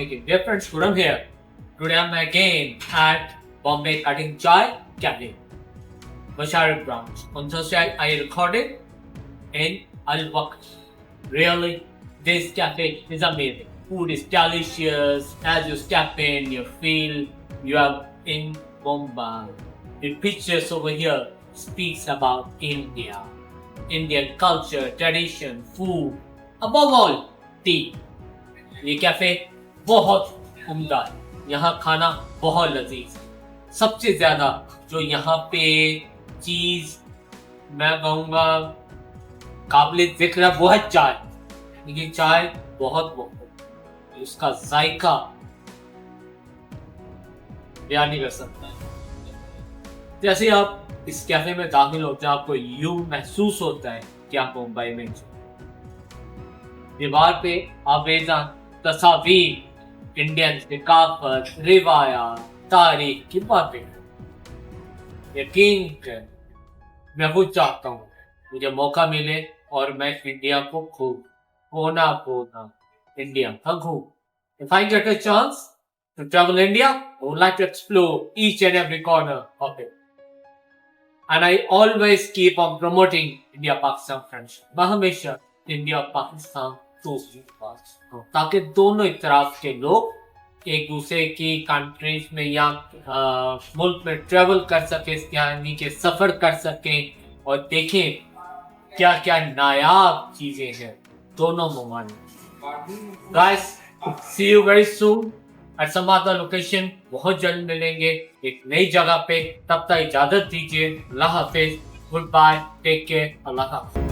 making different student here. Today I'm again at Bombay Cutting Chai Cafe, Msheireb branch. On Thursday I recorded in Al-Waqt. Really, this cafe is amazing. Food is delicious. As you step in, you feel you are in Mumbai. The pictures over here speaks about India, Indian culture, tradition, food, above all, tea. ये cafe बहुत उम्दा है, यहाँ खाना बहुत लजीज है। सबसे ज़्यादा जो यहाँ पे चीज़ मैं कहूँगा काबिल जिक्र है वो है चाय। ये चाय बहुत बहुत इसका जायका बयान नहीं कर सकता है। जैसे आप इस कैफे में दाखिल होते हैं आपको यूं महसूस होता है कि आप मुंबई में। दीवार पे आवेज़ां तस्वीर, इंडियन थकाफत, रिवायात, तारीख की बातें। यकीन कर मैं वो चाहता हूँ मुझे मौका मिले और मैं इंडिया को खूब कोना इंडिया हूँ। If I get a chance to travel India, I would like to explore each and every corner of it. And I always keep on promoting India-Pakistan friendship. मैं हमेशा India-Pakistan दोस्ती ताकि दोनों तरफ के लोग एक दूसरे की कंट्रीज में या मुल्क में ट्रेवल कर सके, यानी कि सफर कर सकें और देखें क्या क्या नायाब चीजें हैं दोनों ममालिक। Guys, see you very soon at some other location. बहुत जल्द मिलेंगे एक नई जगह पे। तब तक इजाजत दीजिए। अल्लाह हाफिज, गुड बाय, टेक केयर, अल्लाह हाफिज।